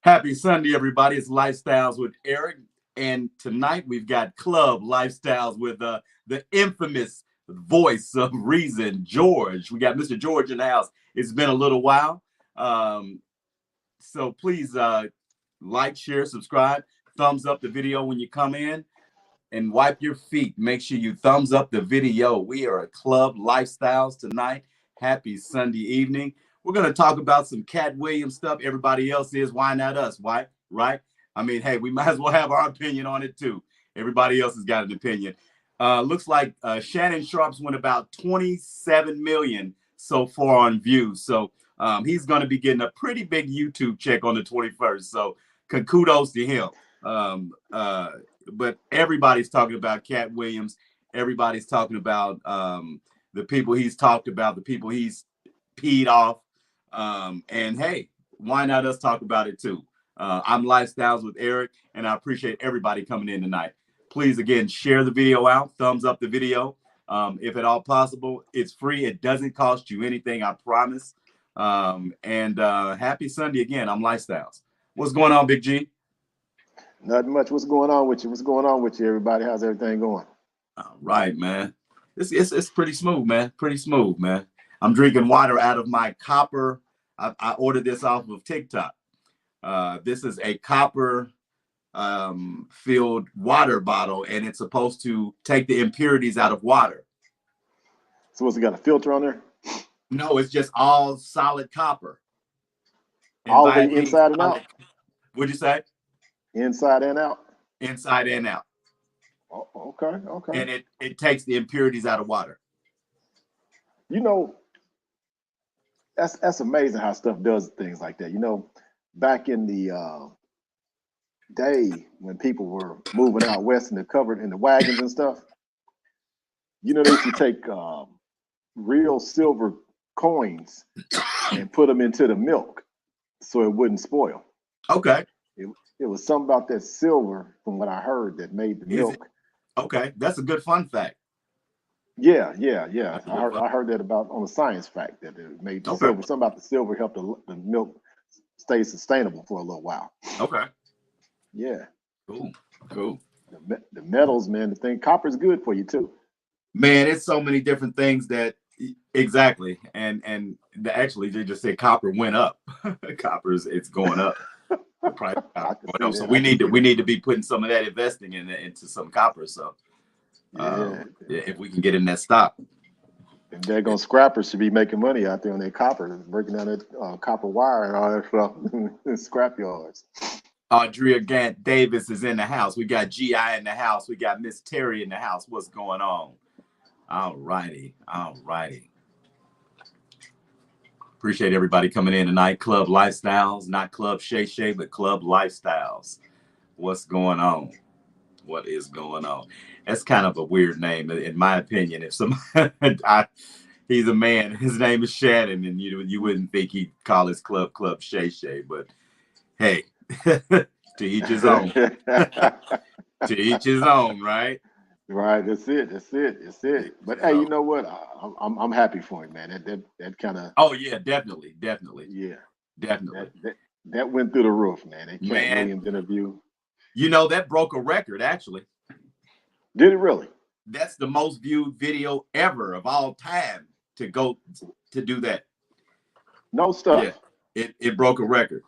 Happy Sunday, everybody. It's Lifestyles with Eric. And tonight we've got Club Lifestyles with the infamous voice of reason, George. We got Mr. George in the house. It's been a little while. So please like, share, subscribe, thumbs up the video when you come in, and wipe your feet. Make sure you thumbs up the video. We are at Club Lifestyles tonight. Happy Sunday evening. We're going to talk about some Katt Williams stuff. Everybody else is. Why not us? Why? Right? I mean, hey, we might as well have our opinion on it too. Everybody else has got an opinion. Looks like Shannon Sharp's went about 27 million so far on views. So he's going to be getting a pretty big YouTube check on the 21st. So kudos to him. But everybody's talking about Katt Williams. Everybody's talking about the people he's talked about, the people he's peed off. And hey, why not us talk about it too? I'm Lifestyles with Eric, and I appreciate everybody coming in tonight. Please, again, share the video out, thumbs up the video. If at all possible, it's free. It doesn't cost you anything, I promise. And happy Sunday again. I'm Lifestyles. What's going on, Big G? Nothing much. What's going on with you? What's going on with you, everybody? How's everything going? All right, man. It's pretty smooth, man. Pretty smooth, man. I'm drinking water out of my copper. I ordered this off of TikTok. This is a copper filled water bottle, and it's supposed to take the impurities out of water. So what's it got, a filter on there? No, it's just all solid copper. All the inside and out? What'd you say? Inside and out? Inside and out. Oh, okay. And it takes the impurities out of water. You know, that's amazing how stuff does things like that. You know, back in the day when people were moving out west and they're covered in the wagons and stuff, you know, they used to take real silver coins and put them into the milk so it wouldn't spoil. Okay. It was something about that silver, from what I heard, that made the milk. Okay, that's a good fun fact. Yeah. I heard that about on a science fact that it made the silver. Something about the silver helped the milk stay sustainable for a little while. Okay. Yeah. Cool. The metals, man. The thing, copper's good for you too. Man, it's so many different things that exactly, and actually they just said copper went up. It's going up. Price going up. So we need to be putting some of that investing into some copper. So if we can get in that stock. And daggone scrappers should be making money out there on their copper, breaking down that copper wire and all that stuff in scrap yards. Audria Gant Davis is in the house. We got GI in the house. We got Miss Terry in the house. What's going on? All righty. Appreciate everybody coming in tonight. Club Lifestyles, not Club Shay Shay, but Club Lifestyles. What's going on? What is going on? That's kind of a weird name, in my opinion. If he's a man, his name is Shannon, and you wouldn't think he'd call his club Shay Shay, but hey, to each his own. To each his own, right? Right, that's it. But hey, you know what? I'm happy for him, man. That kind of. Oh yeah, definitely. Yeah, definitely. That went through the roof, man. That Katt Williams interview. You know, that broke a record, actually. Did it really? That's the most viewed video ever of all time to do that. No stuff. Yeah, it broke a record.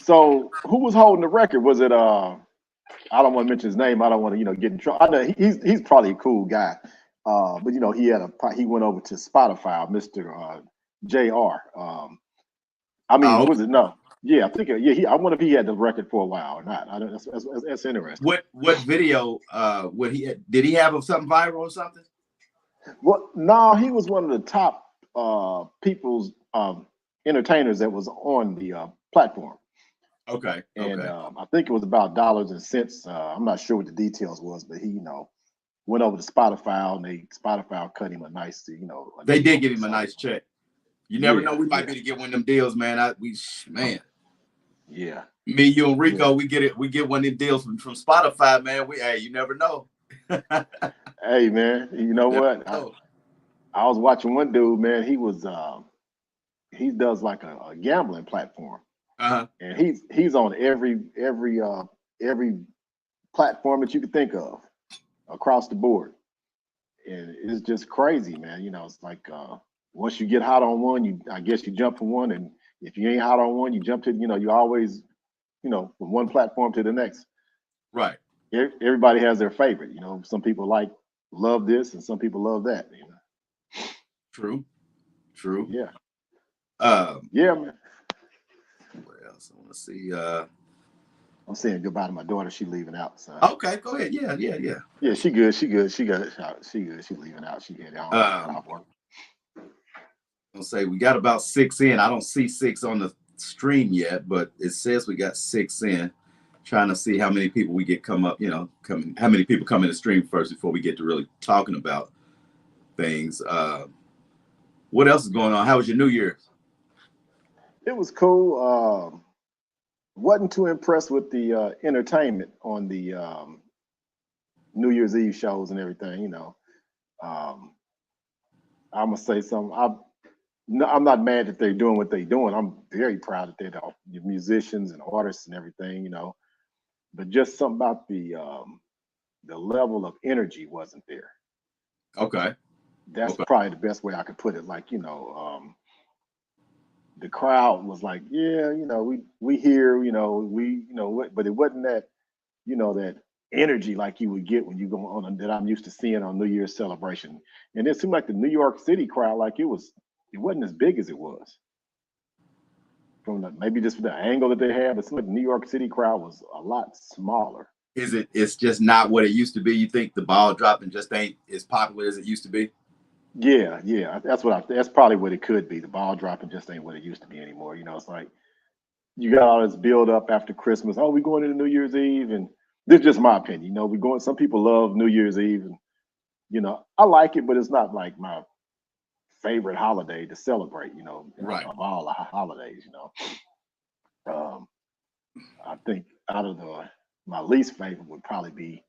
So who was holding the record? Was it I don't want to mention his name. I don't want to, get in trouble. I know he's probably a cool guy. But he went over to Spotify, Mr. JR. Was it no? Yeah, I think I wonder if he had the record for a while or not. That's interesting. What video did he have of something viral or something? Well, no, he was one of the top people's entertainers that was on the platform. Okay. And I think it was about dollars and cents. I'm not sure what the details was, but he, went over to Spotify and Spotify cut him a nice, They did give him a nice check. You never know. We might be to get one of them deals, man. Yeah. Me, you, and Rico, we get one of them deals from Spotify, man. You never know. Hey, man, you know what? I was watching one dude, man. He does like a gambling platform. and he's on every platform that you could think of across the board, and it's just crazy, man. You know, it's like once you get hot on one, I guess you jump from one, and if you ain't hot on one, you jump to, you always, from one platform to the next. Right. Everybody has their favorite. Some people love this, and some people love that. True. Yeah. Yeah, man. What else? I want to see. I'm saying goodbye to my daughter. She leaving out. So. Okay, go ahead. Yeah. Yeah, she good. She good. She good. She good. She leaving out. She get out. I'll say we got about 6 in. I don't see 6 on the stream yet, but it says we got 6 in. Trying to see how many people we get come up. How many people come in the stream first before we get to really talking about things. What else is going on? How was your New Year's? It was cool. Wasn't too impressed with the entertainment on the New Year's Eve shows and everything. I'm gonna say something. I'm not mad that they're doing what they're doing. I'm very proud that they're the musicians and artists and everything. But just something about the level of energy wasn't there. Okay. That's probably the best way I could put it. Like, the crowd was like, yeah, we hear, but it wasn't that, that energy like you would get when you go on that I'm used to seeing on New Year's celebration. And it seemed like the New York City crowd, like it wasn't as big as it was. From maybe just the angle that they had, but it seemed like the New York City crowd was a lot smaller. It's just not what it used to be? You think the ball dropping just ain't as popular as it used to be? Yeah, that's probably what it could be. The ball dropping just ain't what it used to be anymore. It's like you got all this build up after Christmas. Oh, we going into New Year's Eve, and this is just my opinion. We going. Some people love New Year's Eve, and I like it, but it's not like my favorite holiday to celebrate. Right. Of all the holidays. I think out of my least favorite would probably be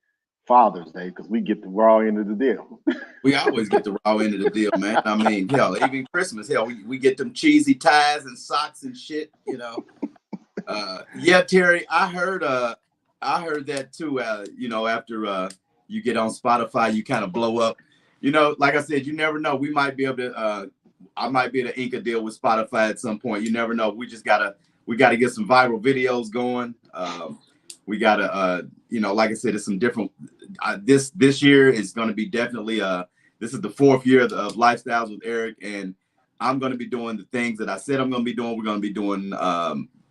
Father's Day, because we get the raw end of the deal. We always get the raw end of the deal, man. I mean, hell, even Christmas, hell, we get them cheesy ties and socks and shit, Yeah, Terry, I heard that too. After you get on Spotify, you kind of blow up. Like I said, you never know. We might be able to. I might be able to ink a deal with Spotify at some point. You never know. We gotta get some viral videos going. We gotta, like I said, it's some different. This year is going to be definitely this is the 4th year of Lifestyles with Eric, and I'm going to be doing the things that I said I'm going to be doing. We're going to be doing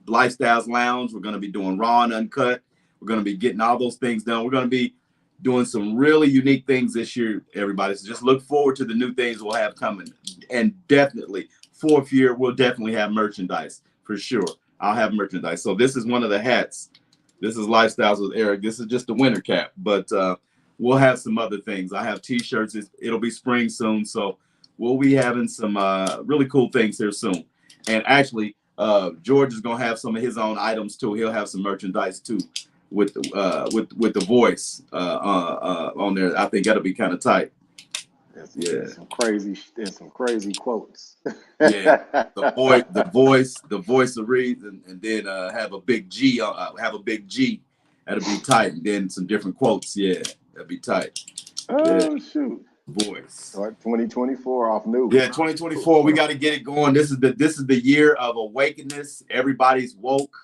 Lifestyles Lounge. We're going to be doing Raw and Uncut. We're going to be getting all those things done. We're going to be doing some really unique things this year, everybody. So just look forward to the new things we'll have coming. And definitely, 4th year, we'll definitely have merchandise for sure. I'll have merchandise. So this is one of the hats. This is Lifestyles with Eric. This is just the winter cap, but we'll have some other things. I have T-shirts. It'll be spring soon, so we'll be having some really cool things here soon. And actually, George is gonna have some of his own items too. He'll have some merchandise too with the voice on there. I think that'll be kind of tight. Some crazy quotes. Yeah, the voice of reason, and then have a big G. Have a big G. That'll be tight. And then some different quotes. Yeah, that'd be tight. Oh, shoot. Voice. 2024 off new. Yeah, 2024. We got to get it going. This is the year of awakeness. Everybody's woke,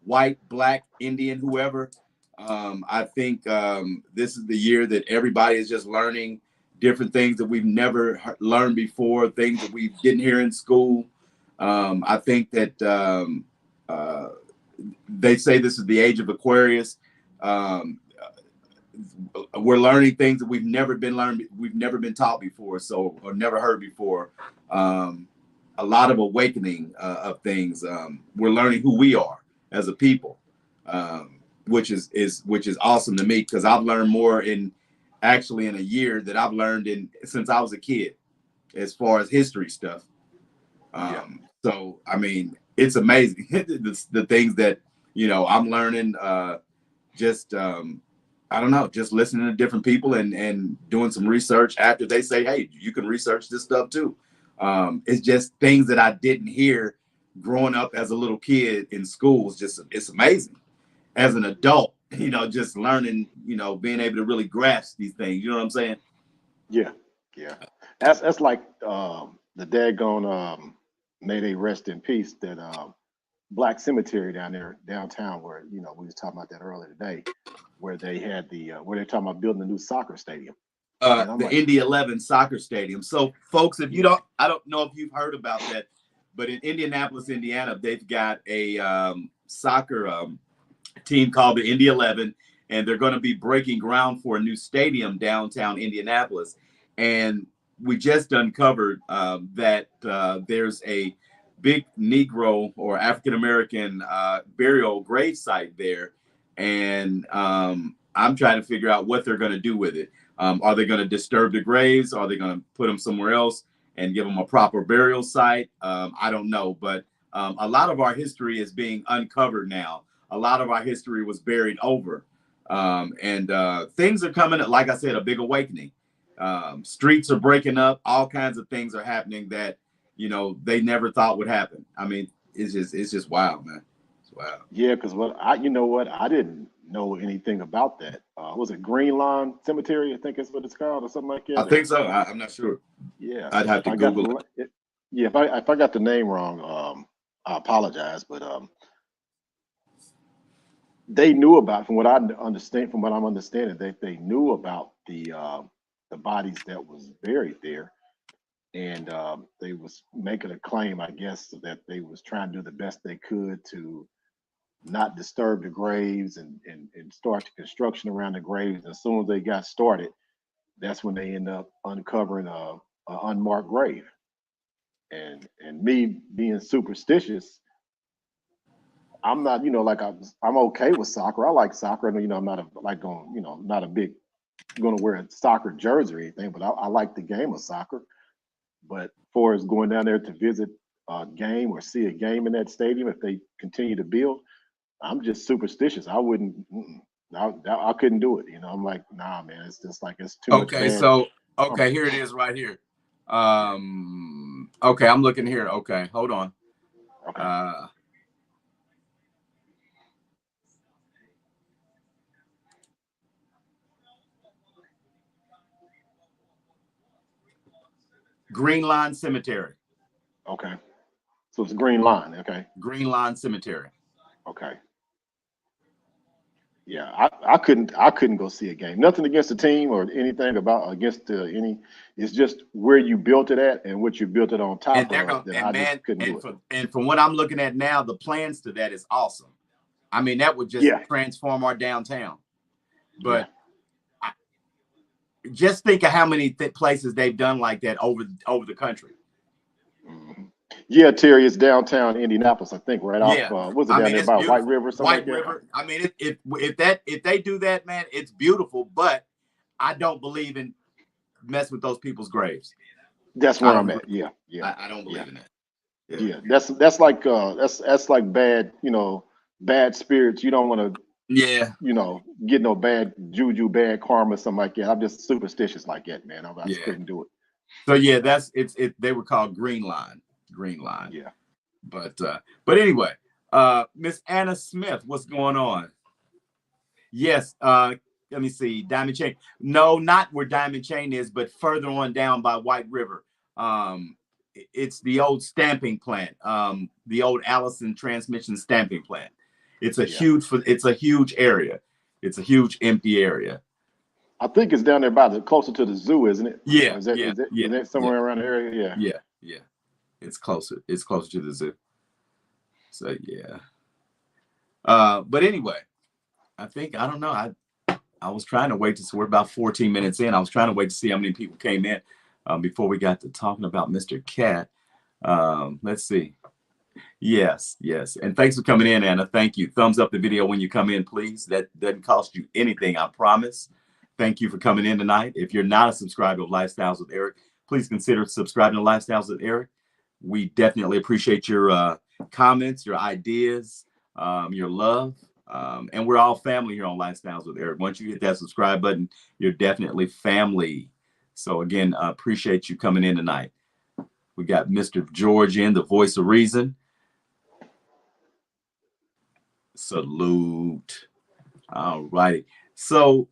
white, black, Indian, whoever. I think this is the year that everybody is just learning different things that we've never learned before, things that we didn't hear in school. I think that they say this is the age of Aquarius. We're learning things that we've never been taught before, or never heard before. A lot of awakening of things. We're learning who we are as a people, which is awesome to me, because I've learned more in a year that I've learned since I was a kid, as far as history stuff. So I mean, it's amazing the things that I'm learning. I don't know, just listening to different people and doing some research after they say, hey, you can research this stuff too. It's just things that I didn't hear growing up as a little kid in school is just, it's amazing. As an adult, just learning, being able to really grasp these things. You know what I'm saying? Yeah, yeah. That's like the daggone may they rest in peace, that black cemetery down there downtown, where we was talking about that earlier today, where they had the where they're talking about building a new soccer stadium. And I'm The like, Indy 11 soccer stadium. So, folks, if you yeah, I don't know if you've heard about that, but in Indianapolis, Indiana, they've got a soccer team called the Indy 11, and they're going to be breaking ground for a new stadium downtown Indianapolis. And we just uncovered that there's a big Negro or African American burial grave site there, and I'm trying to figure out what they're going to do with it. Are they going to disturb the graves? Are they going to put them somewhere else and give them a proper burial site? I don't know, but a lot of our history is being uncovered now. A lot of our history was buried over, and things are coming. Like I said, a big awakening. Streets are breaking up. All kinds of things are happening that they never thought would happen. I mean, it's just wild, man. It's wild. yeah. Because I didn't know anything about that. Was it Green Lawn Cemetery? I think that's what it's called, or something like I that. think so. I'm not sure. Yeah. I'd have If to I got Google it. yeah, if I got the name wrong, I apologize. But they knew about, from what I'm understanding, they knew about the bodies that was buried there, and they was making a claim, I guess, that they was trying to do the best they could to not disturb the graves, and start the construction around the graves. As soon as they got started, that's when they end up uncovering a unmarked grave. And me being superstitious, I'm not, like I'm okay with soccer. I like soccer. I'm not not a big going to wear a soccer jersey or anything, but I like the game of soccer. But for as going down there to visit a game or see a game in that stadium, if they continue to build, I'm just superstitious. I wouldn't. I couldn't do it. I'm like, nah, man. It's just like it's too much Okay, bad. so here it is right here. Okay, I'm looking here. Okay, hold on. Okay. Green Line Cemetery. Okay. So it's a Green Line. Okay. Green Line Cemetery. Okay. Yeah, I couldn't go see a game. Nothing against the team or anything about against any. It's just where you built it at and what you built it on And top they're of going that and I man, just couldn't do it. and from what I'm looking at now, the plans to that is awesome. I mean, that would just Yeah, transform our downtown. yeah. But just think of how many places they've done like that over the country. Mhm. Yeah, Terry, it's downtown Indianapolis, I think, right off. Yeah, Was it I down mean there it's by White beautiful. River or something White like that? River. I mean, if they do that, man, it's beautiful. But I don't believe in mess with those people's graves. That's I where don't. I'm at. Yeah, yeah, I don't yeah, believe in that. Yeah. yeah. That's like that's like bad, bad spirits. You don't want to, Yeah. get no bad juju, bad karma, something like that. I'm just superstitious like that, man. I just Yeah. couldn't do it. So yeah, that's it's it. They were called Green Line. Green Line. Yeah. But anyway, Miss Anna Smith, what's going on? Yes. Let me see. Diamond Chain. No, not where Diamond Chain is, but further on down by White River. It's the old stamping plant. The old Allison transmission stamping plant. It's a Yeah. huge area. It's a huge empty area. I think it's down there by closer to the zoo, isn't it? Yeah, Or is that yeah, is that yeah, is that yeah, somewhere around the area? Yeah. yeah, yeah. It's closer. It's closer to the zoo. So yeah. But anyway, I don't know. I was trying to wait to see. We're about 14 minutes in. I was trying to wait to see how many people came in before we got to talking about Mr. Katt. Let's see. Yes. And thanks for coming in, Anna. Thank you. Thumbs up the video when you come in, please. That doesn't cost you anything, I promise. Thank you for coming in tonight. If you're not a subscriber of Lifestyles with Eric, please consider subscribing to Lifestyles with Eric. We definitely appreciate your comments, your ideas, your love. And we're all family here on Lifestyles with Eric. Once you hit that subscribe button, you're definitely family. So again, appreciate you coming in tonight. We got Mr. George in, the voice of reason. Salute. All right. So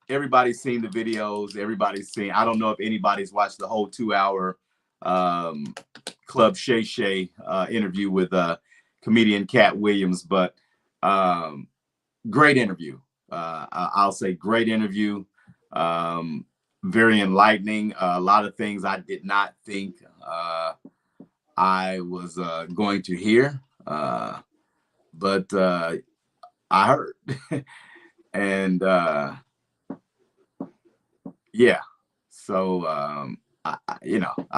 everybody's seen the videos. Everybody's seen. I don't know if anybody's watched the whole 2-hour Club Shay Shay interview with comedian Katt Williams, but great interview. I'll say great interview. Very enlightening. A lot of things I did not think I was going to hear, but I heard. And yeah, so I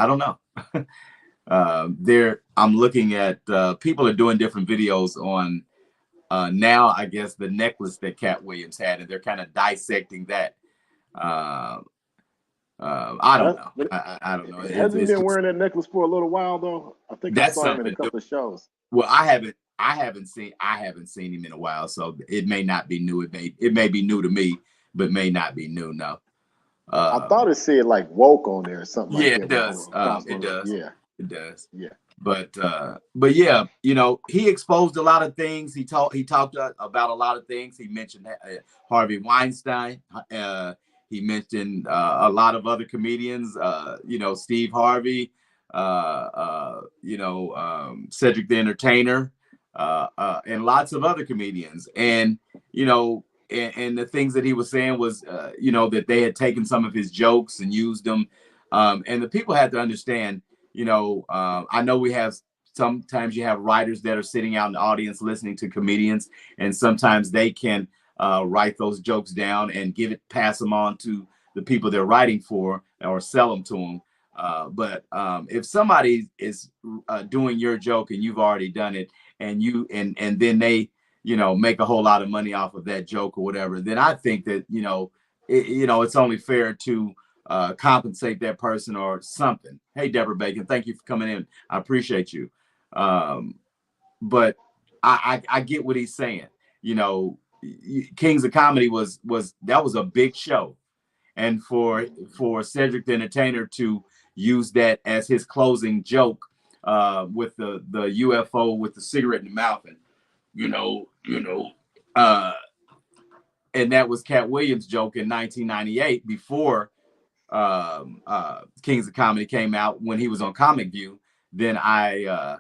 don't know. I'm looking at people are doing different videos on now, I guess, the necklace that Katt Williams had, and they're kind of dissecting that. I don't know. I don't know. Hasn't he been wearing that necklace for a little while though? I think I saw him in a couple of shows. Well, I haven't seen him in a while, so it may not be new. It may be new to me, but may not be new. No. I thought it said like woke on there or something like that. Yeah, it does. It does. Yeah. It does. Yeah. But yeah, he exposed a lot of things. He talked about a lot of things. He mentioned Harvey Weinstein. He mentioned a lot of other comedians. Steve Harvey. Cedric the Entertainer, and lots of other comedians. And and the things that he was saying was that they had taken some of his jokes and used them. And the people had to understand. I know sometimes you have writers that are sitting out in the audience listening to comedians, and sometimes they can write those jokes down and pass them on to the people they're writing for, or sell them to them. But if somebody is doing your joke and you've already done it, and then they make a whole lot of money off of that joke or whatever, then I think that it's only fair to compensate that person or something. Hey, Deborah Bacon, thank you for coming in. I appreciate you. But I get what he's saying. Kings of Comedy was a big show, and for Cedric the Entertainer to use that as his closing joke with the UFO with the cigarette in the mouth, and and that was Katt Williams' joke in 1998 before Kings of Comedy came out, when he was on Comic View. Then I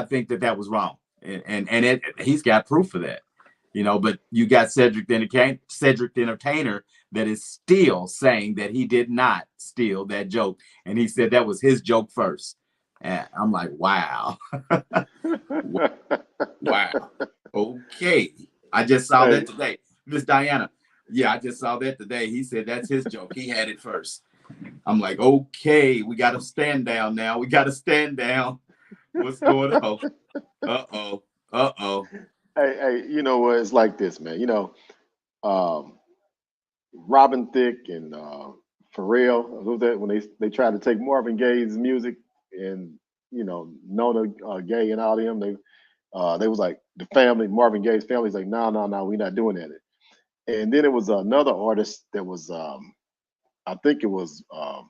think that was wrong, and he's got proof for that. But you got Cedric the Entertainer that is still saying that he did not steal that joke, and he said that was his joke first. And I'm like, wow. Wow. Okay. I just saw that today. Miss Diana. Yeah, I just saw that today. He said that's his joke. He had it first. I'm like, okay, we got to stand down now. We got to stand down. What's going on? Uh-oh. Hey, what it's like this, man. Robin Thicke and Pharrell, who's that, when they tried to take Marvin Gaye's music and Nona Gay and all them, they was like, the family, Marvin Gaye's family's like, no, we're not doing that. And then it was another artist that was I think it was I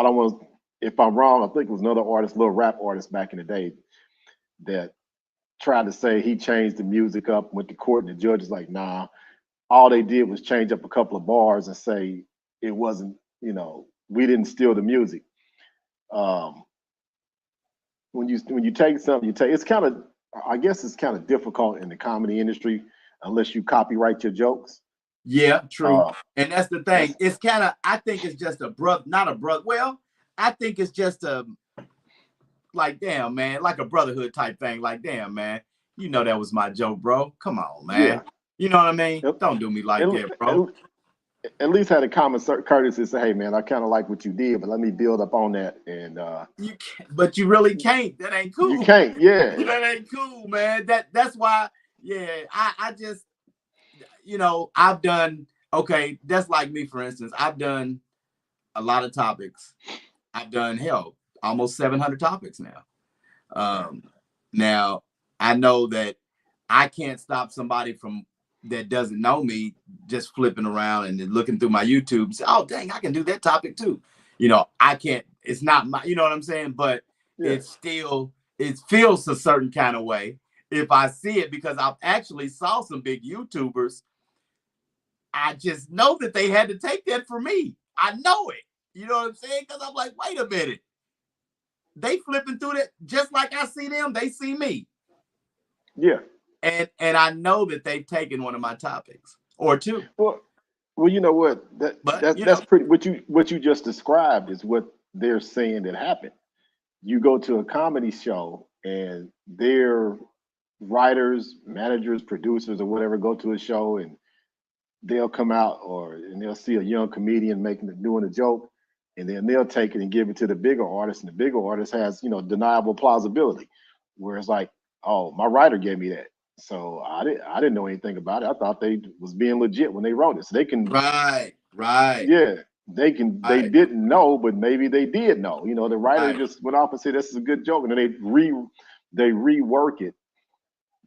don't want to, if I'm wrong, I think it was another artist, little rap artist back in the day, that tried to say he changed the music up, went to court, and the judge is like, nah, all they did was change up a couple of bars and say it wasn't, we didn't steal the music. When you take something, it's kind of, I guess it's kind of difficult in the comedy industry unless you copyright your jokes. Yeah, true. And that's the thing. It's kind of, I think it's just well, I think it's just like, damn, man, like a brotherhood type thing. Like, damn, man, that was my joke, bro. Come on, man. Yeah. You know what I mean? Don't do me like that, bro. At least had a common courtesy to say, hey, man, I kind of like what you did, but let me build up on that. And you can't, but you really can't. That ain't cool. You can't, yeah. That ain't cool, man. That's why, yeah, I just, I've done, okay, that's like me, for instance. I've done a lot of topics. I've done, almost 700 topics now. Now, I know that I can't stop somebody that doesn't know me just flipping around and looking through my YouTube and say, oh, dang, I can do that topic too. I can't, it's not my, you know what I'm saying? But It feels a certain kind of way. if I see it, because I've actually saw some big YouTubers. I just know that they had to take that for me. I know it. You know what I'm saying? Because I'm like, wait a minute. They flipping through that just like I see them, they see me. Yeah. And I know that they've taken one of my topics or two. Well, you know what? That's pretty. What you just described is what they're saying that happened. You go to a comedy show and their writers, managers, producers, or whatever go to a show and they'll come out and they'll see a young comedian doing a joke, and then they'll take it and give it to the bigger artist, and the bigger artist has deniable plausibility, where it's like, oh, my writer gave me that, so I didn't know anything about it. I thought they was being legit when they wrote it, so they can right, yeah, they didn't know, but maybe they did know. The writer just went off and said this is a good joke, and then they rework it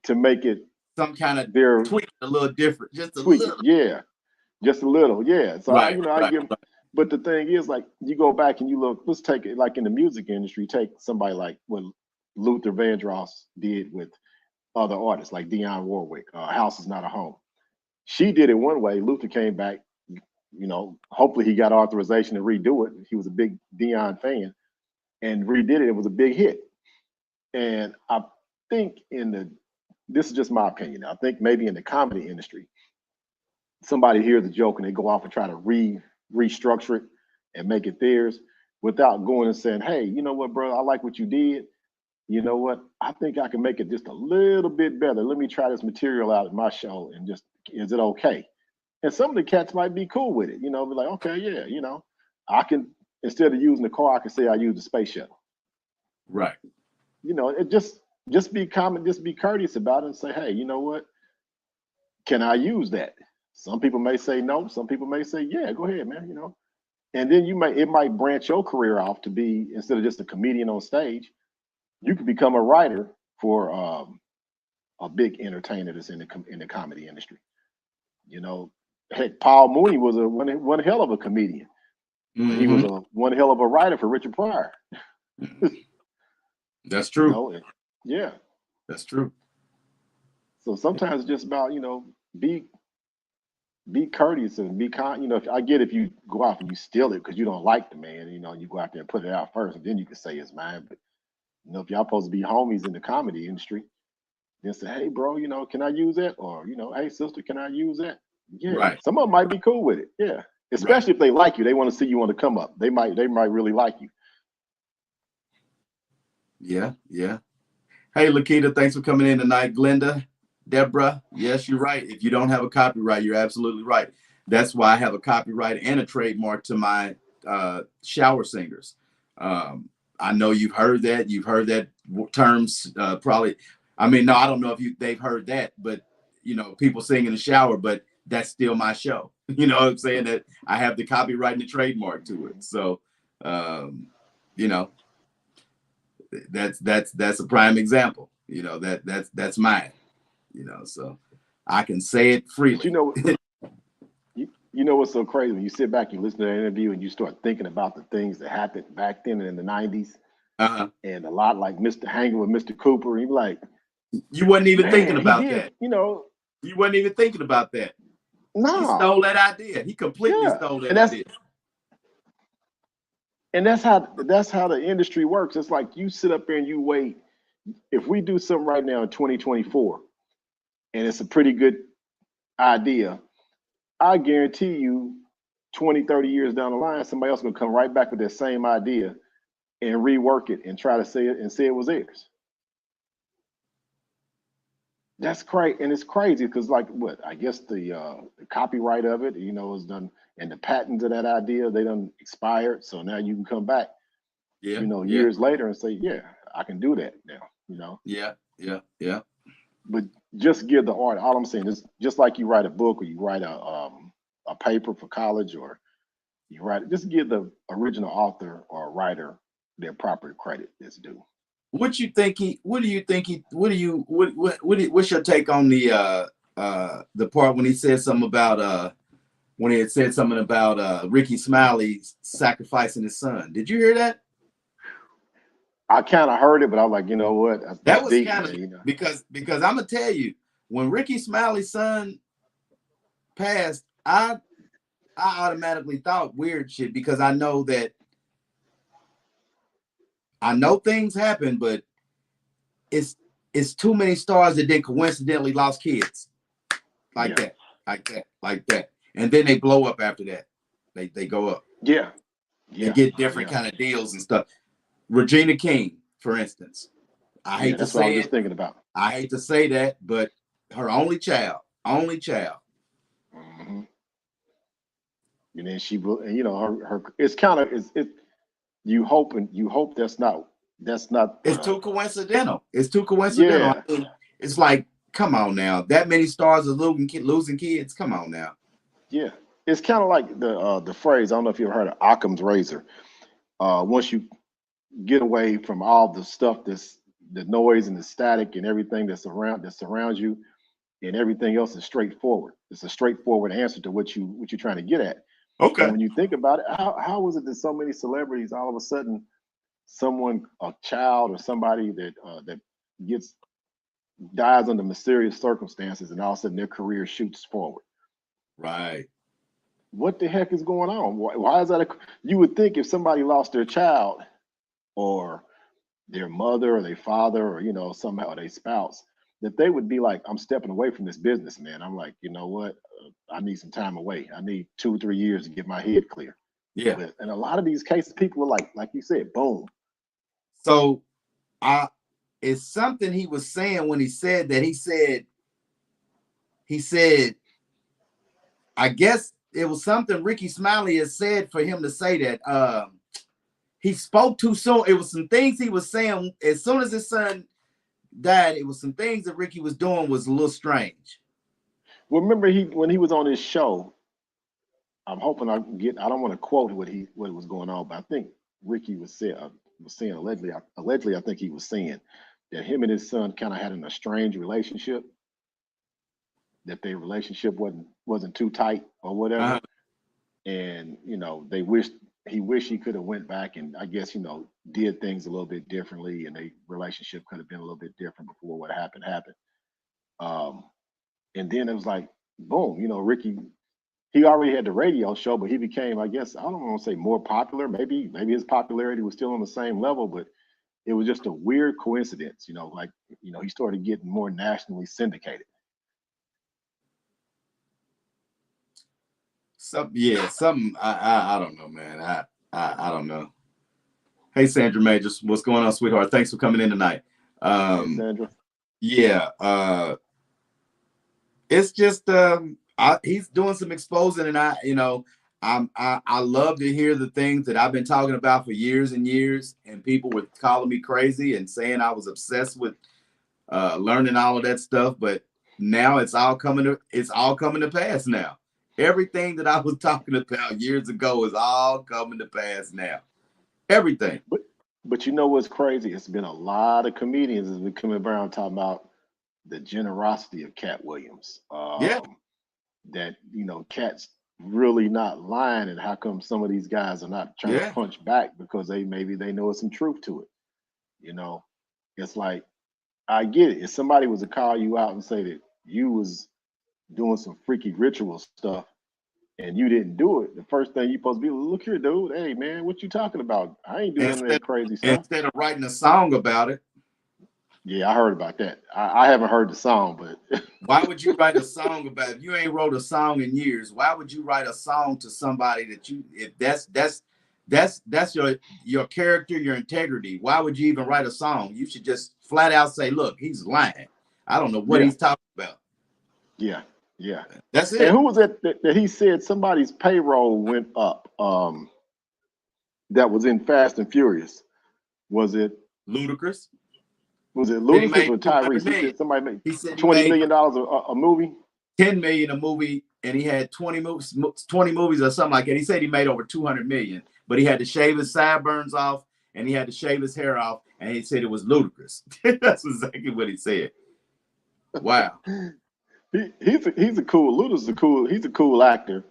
to make it some kind of their tweak a little different, just a tweak, little. yeah, just a little, yeah. So right, I give. But the thing is, like, you go back and you look. Let's take it like in the music industry. Take somebody like what Luther Vandross did with other artists, like Dionne Warwick. House Is Not a Home. She did it one way. Luther came back. Hopefully he got authorization to redo it. He was a big Dionne fan, and redid it. It was a big hit. And I think this is just my opinion. I think maybe in the comedy industry, somebody hears the joke and they go off and try to restructure it and make it theirs without going and saying, hey, you know what, bro, I like what you did. You know what? I think I can make it just a little bit better. Let me try this material out at my show and just, is it okay? And some of the cats might be cool with it, be like, okay, yeah, I can, instead of using the car, I can say I use the space shuttle. Right. It just be common, just be courteous about it and say, hey, you know what? Can I use that? Some people may say no. Some people may say, yeah, go ahead, man, And then it might branch your career off to be, instead of just a comedian on stage, you could become a writer for a big entertainer that's in the comedy industry. Heck, Paul Mooney was one hell of a comedian. Mm-hmm. He was one hell of a writer for Richard Pryor. That's true. Yeah, that's true. So sometimes it's just about be courteous and be kind. I get if you go out and you steal it because you don't like the man, you go out there and put it out first, and then you can say it's mine. But if y'all supposed to be homies in the comedy industry, then say, hey, bro, can I use that? Or hey, sister, can I use that? Yeah, right. Some of them might be cool with it. Yeah, especially if they like you, they want to see you on the come up. They might really like you. Yeah. Hey, Lakita, thanks for coming in tonight. Glenda, Deborah, yes, you're right. If you don't have a copyright, you're absolutely right. That's why I have a copyright and a trademark to my shower singers. I know you've heard that. You've heard that terms probably. I mean, no, I don't know if they've heard that, but people sing in the shower, but that's still my show. You know what I'm saying? That I have the copyright and the trademark to it. So, that's a prime example. That's mine. So I can say it freely. But you know what's so crazy? When you sit back, you listen to an interview, and you start thinking about the things that happened back then in the 90s, and a lot like hanging with Mr. Cooper. You're like, you wasn't even thinking about that. You wasn't even thinking about that. No, he stole that idea. He completely stole that idea. And that's how the industry works. It's like you sit up there and you wait. If we do something right now in 2024, and it's a pretty good idea, I guarantee you 20, 30 years down the line, somebody else is going to come right back with that same idea and rework it and try to say it was theirs. That's crazy. And it's crazy because I guess the copyright of it, is done, and the patents of that idea, they done expired. So now you can come back, years later and say, yeah, I can do that now, Yeah. But just give the art. All I'm saying is, just like you write a book or you write a paper for college, or you write, just give the original author or writer their proper credit is due. What's your take on the part when he said something about Ricky Smiley sacrificing his son? Did you hear that? I kind of heard it, but I was like, you know what? That's That was deep, kind of man. You know? because I'm gonna tell you, when Ricky Smiley's son passed, I automatically thought weird shit because I know things happen, but it's too many stars that then coincidentally lost kids like that, and then they blow up after that. They go up. Yeah. They get different kind of deals and stuff. Regina King, for instance. I hate to that's what I say was just it. thinking about. I hate to say that, but her only child. Mm-hmm. And then she will, and you know, her it's kind of it. You hope that's not It's too coincidental. It's too coincidental. Yeah. I mean, it's like, come on now. That many stars are losing kids. Come on now. Yeah. It's kind of like the phrase. I don't know if you ever heard of Occam's razor. Once you get away from all the stuff that's the noise and the static and everything that surrounds you, and everything else is straightforward. It's a straightforward answer to what you're trying to get at. And Okay. when you think about it, how was it that so many celebrities all of a sudden, a child or somebody that dies under mysterious circumstances, and all of a sudden their career shoots forward? Right. What the heck is going on? Why is that? You would think if somebody lost their child or their mother or their father or somehow their spouse, that they would be like, I'm stepping away from this business, man. I'm like, you know what? I need some time away. I need 2 or 3 years to get my head clear. Yeah. But in a lot of these cases, people are like you said, boom. So it's something he was saying when he said that. He said, I guess it was something Ricky Smiley has said for him to say that. He spoke too soon. It was some things he was saying as soon as his son died. It was some things that Ricky was doing was a little strange. Well, remember when he was on his show, I'm hoping I don't want to quote what was going on, but I think Ricky was saying allegedly, I think he was saying that him and his son kind of had an estranged relationship, that their relationship wasn't too tight or whatever. And he wished he could have went back and I guess did things a little bit differently, and their relationship could have been a little bit different before what happened. And then it was like, boom, Ricky, he already had the radio show, but he became, I guess, I don't want to say more popular. Maybe his popularity was still on the same level, but it was just a weird coincidence, he started getting more nationally syndicated. Something I don't know, man. I don't know. Hey, Sandra May, just what's going on, sweetheart? Thanks for coming in tonight. Hey, Sandra. Yeah. It's just he's doing some exposing, and I love to hear the things that I've been talking about for years and years, and people were calling me crazy and saying I was obsessed with learning all of that stuff, but now it's all coming to pass now. Everything that I was talking about years ago is all coming to pass now. Everything. But you know what's crazy? It's been a lot of comedians that's been coming around talking about the generosity of Katt Williams. Yeah. That Katt's really not lying, and how come some of these guys are not trying to punch back because maybe they know some truth to it. It's like, I get it. If somebody was to call you out and say that you was doing some freaky ritual stuff and you didn't do it, the first thing you supposed to be, look here, dude. Hey, man, what you talking about? I ain't doing none of that crazy stuff. Instead of writing a song about it. Yeah, I heard about that. I haven't heard the song, but why would you write a song about it? If you ain't wrote a song in years, why would you write a song to somebody that if that's your character, your integrity? Why would you even write a song? You should just flat out say, look, he's lying. I don't know what he's talking about. Yeah. That's it. And who was it that he said somebody's payroll went up? That was in Fast and Furious. Was it Ludacris? Was it Ludacris or Tyrese? He said somebody made $20 million a movie. 10 million a movie, and he had 20 movies or something like that. He said he made over 200 million, but he had to shave his sideburns off and he had to shave his hair off, and he said it was ludicrous. That's exactly what he said. Wow. He's a cool actor,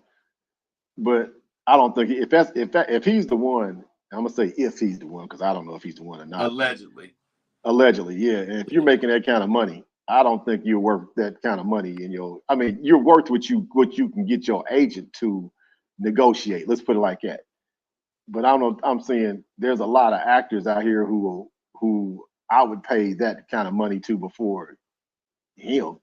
but I don't think if he's the one, I'm gonna say if he's the one, because I don't know if he's the one or not. Allegedly. Allegedly, yeah. And if you're making that kind of money, I don't think you're worth that kind of money in your. I mean, you're worth what you can get your agent to negotiate. Let's put it like that. But I don't know. I'm saying there's a lot of actors out here who I would pay that kind of money to before him.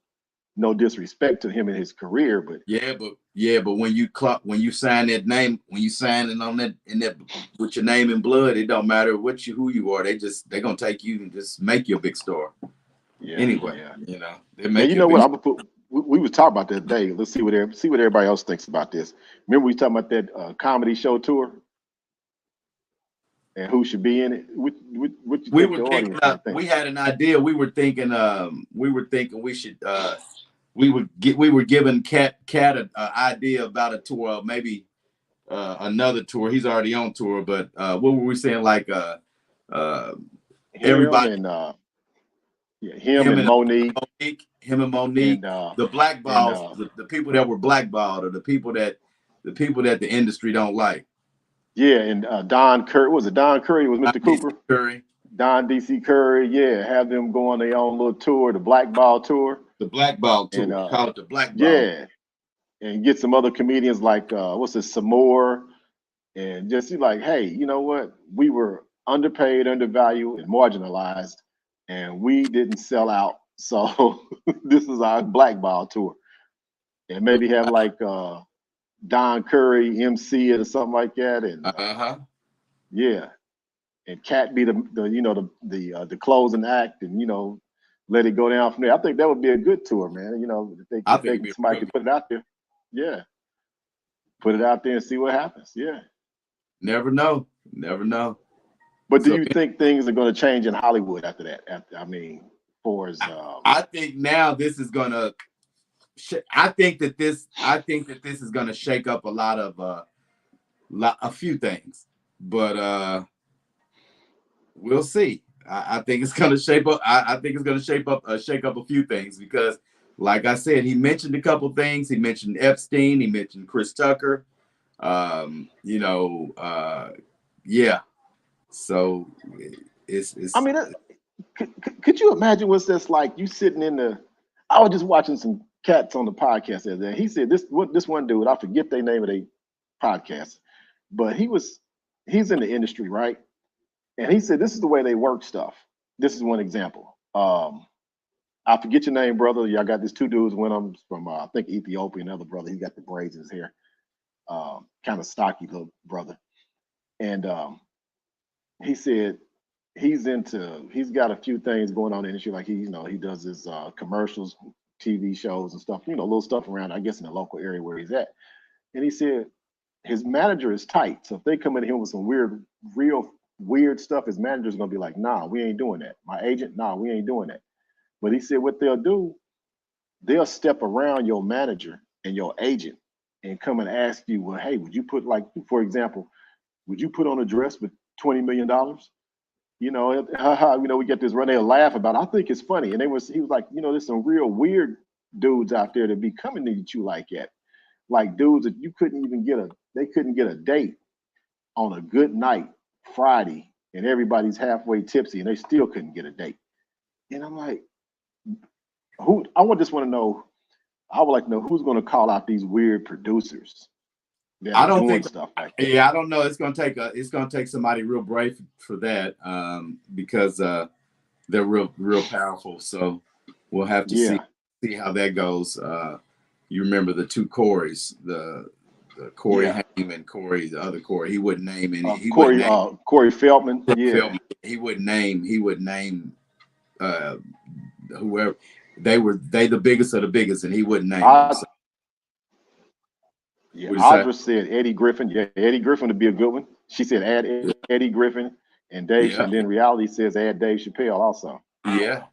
No disrespect to him and his career, but but when you sign that name, when you sign it on that in that with your name in blood, it don't matter who you are. They're gonna take you and just make you a big star. Yeah. Anyway, Yeah. you know, they Now, make you know what? I'm gonna put. We was talking about that day. Let's see what everybody else thinks about this. Remember we talking about that comedy show tour and who should be in it. What you we think were the thinking. audience might think? We had an idea. We were thinking. We should. We were giving Katt an idea about a tour, maybe another tour. He's already on tour, but what were we saying? Like everybody. Him and Monique. Him and Monique. And, the blackballs, the people that were blackballed, or the people that the industry don't like. Yeah, and Don Curry. Was it Don Curry? It was Mr. Cooper. Curry. Don DC Curry. Yeah, have them go on their own little tour, the blackball tour. The blackball tour. And, call it the blackball. Yeah, and get some other comedians like Samore, and just be like, hey, you know what? We were underpaid, undervalued, and marginalized, and we didn't sell out. So this is our blackball tour, and maybe have like Don Curry MC it or something like that, and yeah, and Katt be the closing act, and let it go down from there. I think that would be a good tour, man. If somebody could put it out there, yeah, put it out there and see what happens. Yeah, never know. But do you think things are going to change in Hollywood after that? I think now this is gonna. I think that this is gonna shake up a lot of a few things, but we'll see. I think it's gonna shape up. I think it's gonna shake up a few things because, like I said, he mentioned a couple things. He mentioned Epstein. He mentioned Chris Tucker. Yeah. So it's. I mean, could you imagine what's this like? You sitting in the. I was just watching some cats on the podcast the other day. He said this one dude. I forget the name of the podcast, but he's in the industry, right? And he said this is the way they work stuff. This is one example. I forget your name, brother. Y'all got these two dudes. One of them from I think Ethiopia. Another brother. He got the braids in his hair. Kind of stocky little brother. And he said he's got a few things going on in the industry. Like he does his commercials, TV shows and stuff, little stuff around, I guess, in the local area where he's at. And he said his manager is tight. So if they come in here with some real weird stuff, his manager's gonna be like, nah, we ain't doing that. My agent, nah, we ain't doing that. But he said what they'll do, they'll step around your manager and your agent and come and ask you, well, hey, would you put, like, for example, would you put on a dress with $20 million? We get this run, they'll laugh about it. I think it's funny. And he was like, there's some real weird dudes out there that be coming to you like that. Like dudes that you couldn't get a date on a good night Friday, and everybody's halfway tipsy and they still couldn't get a date. And I'm like, I would like to know who's going to call out these weird producers. I don't think stuff like that. Yeah, I don't know. It's gonna take somebody real brave for that, because they're real powerful. So we'll have to see how that goes. You remember the two Corys, the Corey Haim and the other Corey. He wouldn't name any. Corey Feldman. Feldman. He would name whoever. They the biggest of the biggest, and he wouldn't name them. So. Yeah, Audra said Eddie Griffin. Yeah, Eddie Griffin would be a good one. She said add Eddie Griffin and Dave. And then Reality says add Dave Chappelle also. Yeah.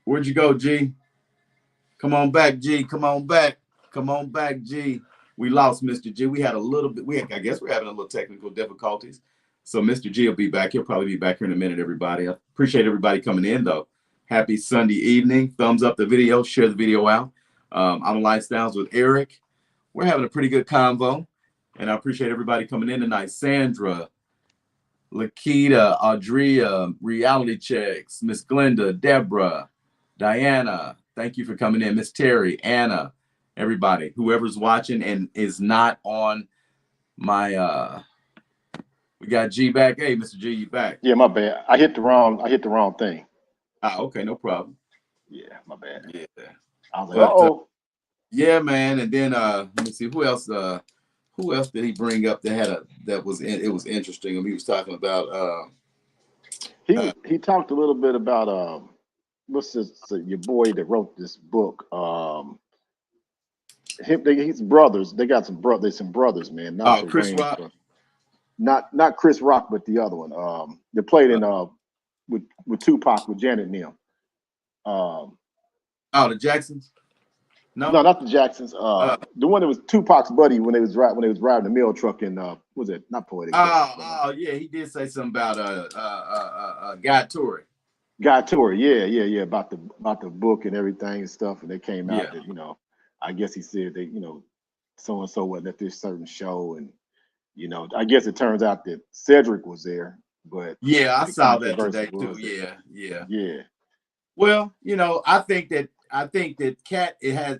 Where'd you go, G? Come on back, G. Come on back, G. We lost Mr. G. We had a little bit. I guess we're having a little technical difficulties. So Mr. G will be back. He'll probably be back here in a minute, everybody. I appreciate everybody coming in, though. Happy Sunday evening. Thumbs up the video. Share the video out. I'm Lifestyles with Eric. We're having a pretty good convo. And I appreciate everybody coming in tonight. Sandra, Lakita, Audria, Reality Checks, Miss Glenda, Deborah, Diana. Thank you for coming in. Miss Terry, Anna, everybody, whoever's watching and is not on my we got G back. Hey, Mr. G, you back. Yeah, my bad. I hit the wrong thing. Okay, no problem. Yeah, my bad. Yeah. I was like, uh-oh. Yeah, man. And then let me see who else did he bring up that had it was interesting. He was talking about he talked a little bit about what's this your boy that wrote this book. He's brothers. They got some brothers, man. Not the Chris Wayne, Rock. not Chris Rock, but the other one. They played in with Tupac with Janet and them. The Jacksons. No, not the Jacksons. The one that was Tupac's buddy when they was driving the mail truck in was it not Poetic Justice? Yeah, he did say something about Guy Torrey. Guy Torrey, yeah, about the book and everything and stuff, and they came out that I guess he said that so and so wasn't at this certain show, and I guess it turns out that Cedric was there, but yeah, I saw that today too. Yeah. Well, I think that Katt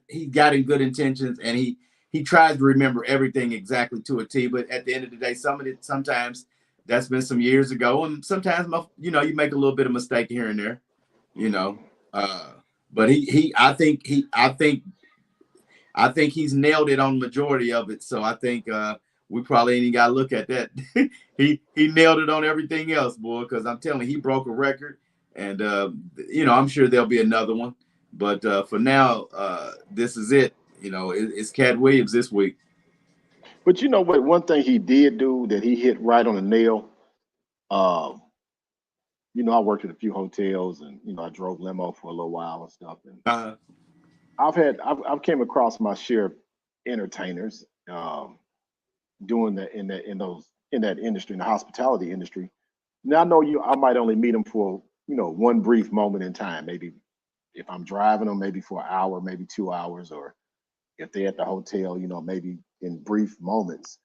he got in good intentions, and he tries to remember everything exactly to a T. But at the end of the day, sometimes that's been some years ago, and sometimes you make a little bit of mistake here and there, But I think he's nailed it on majority of it. So I think we probably ain't got to look at that. he nailed it on everything else, boy. Because I'm telling you, he broke a record, and I'm sure there'll be another one. But for now, this is it. It's Katt Williams this week. But you know what? One thing he did do that he hit right on the nail. I worked at a few hotels, and I drove limo for a little while and stuff. And I've came across my share of entertainers doing that in that industry, in the hospitality industry. Now I know I might only meet them for one brief moment in time. Maybe if I'm driving them, maybe for an hour, maybe 2 hours, or if they're at the hotel, maybe in brief moments.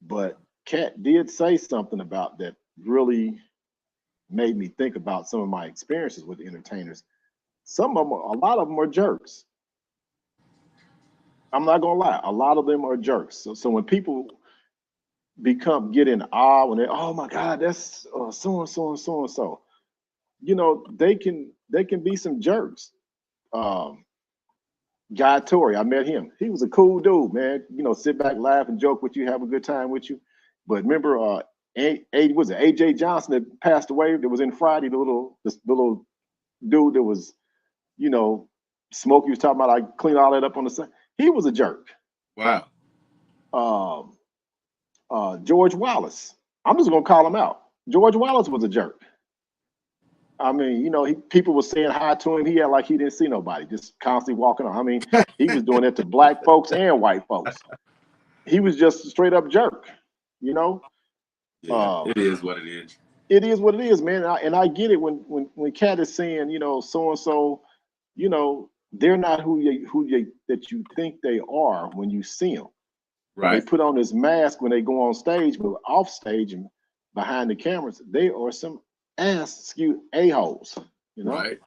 But Katt did say something about that really made me think about some of my experiences with entertainers. A lot of them are jerks. I'm not gonna lie, a lot of them are jerks. So when people get in awe when they, oh my God, that's so and so and so and so, they can be some jerks. Guy Torrey, I met him. He was a cool dude, man. Sit back, laugh, and joke with you, have a good time with you. But remember, was it AJ Johnson that passed away? That was in Friday, the little dude that was, Smokey was talking about. I clean all that up on the side. He was a jerk. Wow. George Wallace. I'm just gonna call him out. George Wallace was a jerk. I mean, people were saying hi to him. He had like he didn't see nobody, just constantly walking on. I mean, he was doing it to black folks and white folks. He was just a straight up jerk, Yeah, it is what it is. It is what it is, man. And I get it when Katt is saying, so and so, they're not who that you think they are when you see them. Right. They put on this mask when they go on stage, but off stage and behind the cameras, they are some a-holes, Right.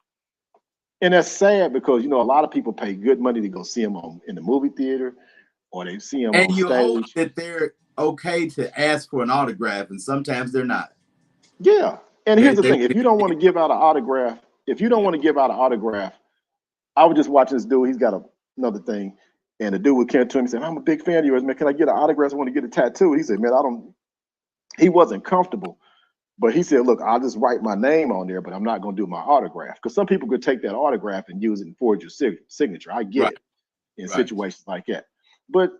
And that's sad because a lot of people pay good money to go see them in the movie theater, or they see them on stage. And you hope that they're okay to ask for an autograph, and sometimes they're not. Yeah, and here's the thing: if you don't want to give out an autograph, I was just watching this dude. He's got another thing, and the dude would come to him and say, "I'm a big fan of yours, man. Can I get an autograph? I want to get a tattoo." He said, "Man, He wasn't comfortable. But he said, look, I'll just write my name on there, but I'm not going to do my autograph. Because some people could take that autograph and use it and forge your signature. I get it in situations like that. But,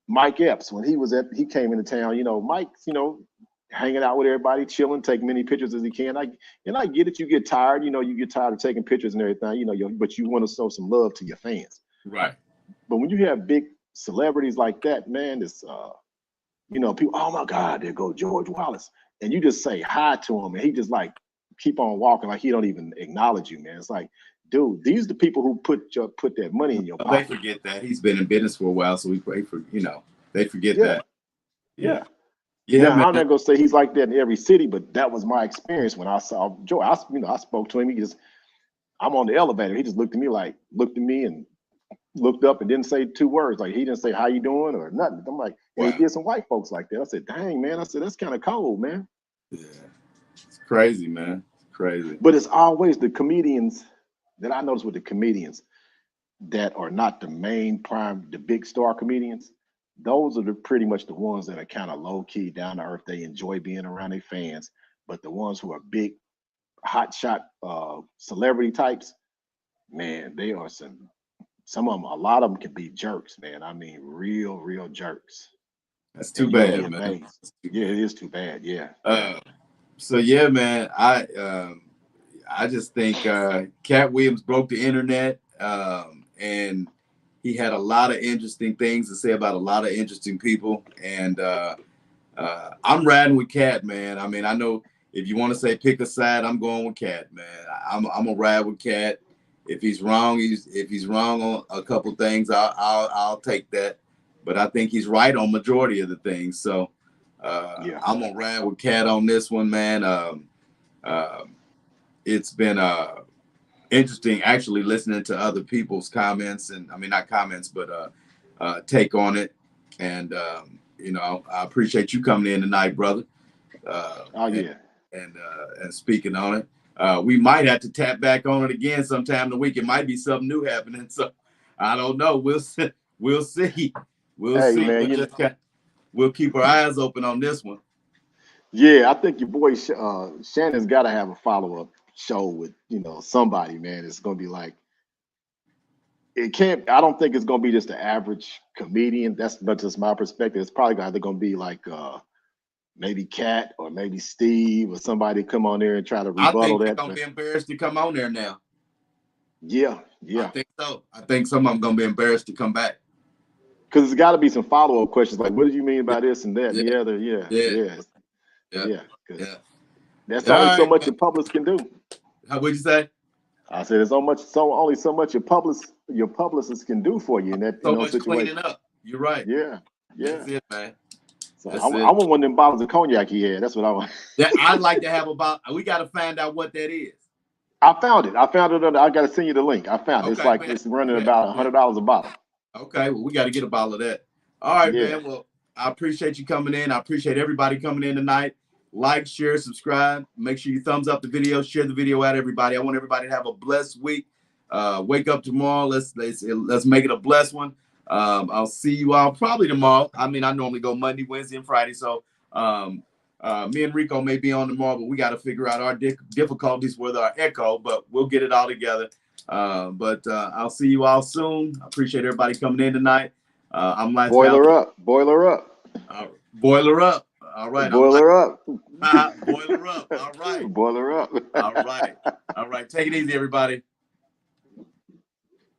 Mike Epps, when he came into town, Mike's, hanging out with everybody, chilling, taking many pictures as he can. I get it. You get tired, you get tired of taking pictures and everything, but you want to show some love to your fans. Right. But when you have big celebrities like that, man, it's, people, oh my God, there go George Wallace. And you just say hi to him, and he just like keep on walking like he don't even acknowledge you, man. It's like, dude, these are the people who put that money in your pocket. They forget that he's been in business for a while, so we pray for They forget Yeah. that. Yeah. Yeah, Now, man. I'm not gonna say he's like that in every city, but that was my experience when I saw Joe. I spoke to him. I'm on the elevator. He just looked at me and looked up and didn't say two words. Like he didn't say how you doing or nothing. I'm like, yeah, he Wow. did some white folks like that. I said, dang, man. I said, that's kind of cold, man. Yeah. It's crazy, man. It's crazy. But it's always the comedians that I notice with the comedians that are not the big star comedians. Those are pretty much the ones that are kind of low key, down to earth. They enjoy being around their fans. But the ones who are big, hot shot celebrity types, man, they are some of them. A lot of them can be jerks, man. I mean, real jerks. That's too And you'll be bad, man. amazed. Yeah, it is too bad. Yeah. So yeah, man. I just think Katt Williams broke the internet, and he had a lot of interesting things to say about a lot of interesting people. And I'm riding with Katt, man. I mean, I know if you want to say pick a side, I'm going with Katt, man. I'm gonna ride with Katt. If he's wrong, he's wrong on a couple things, I'll take that. But I think he's right on majority of the things. So I'm gonna ride with Katt on this one, man. It's been interesting actually listening to other people's comments, and I mean not comments, but take on it. And you know, I appreciate you coming in tonight, brother. And speaking on it. We might have to tap back on it again sometime in the week. It might be something new happening. So I don't know. We'll see. We'll see. Man, we'll keep our eyes open on this one. Yeah, I think your boy Shannon's got to have a follow-up show with somebody, man. It's gonna be like I don't think it's gonna be just the average comedian. That's just my perspective. It's probably either gonna be like maybe Katt or maybe Steve or somebody come on there and try to rebuttal that. I think they're gonna be embarrassed to come on there now. Yeah. I think so. I think some of them gonna be embarrassed to come back. Because there's got to be some follow-up questions like, what did you mean by this and that? Yeah. That's only so much your publicist can do. How would you say? I said there's only so much your publicist can do for you in that situation. Cleaning up. You're right. Yeah. That's it, man. So I want one of them bottles of cognac he had. That's what I want. I'd like to have we got to find out what that is. I found it. I got to send you the link. I found it. It's like it's running about $100 a bottle. Okay, well, we got to get a bottle of that. All right, man. Well, I appreciate you coming in. I appreciate everybody coming in tonight. Like, share, subscribe. Make sure you thumbs up the video. Share the video out, everybody. I want everybody to have a blessed week. Wake up tomorrow. Let's make it a blessed one. I'll see you all probably tomorrow. I mean, I normally go Monday, Wednesday, and Friday. So me and Rico may be on tomorrow, but we got to figure out our difficulties with our echo, but we'll get it all together. But I'll see you all soon. I appreciate everybody coming in tonight. I'm like boiler up. Boiler up. All right. Boiler up. Boiler up. All right. Boiler up. All right. Take it easy, everybody.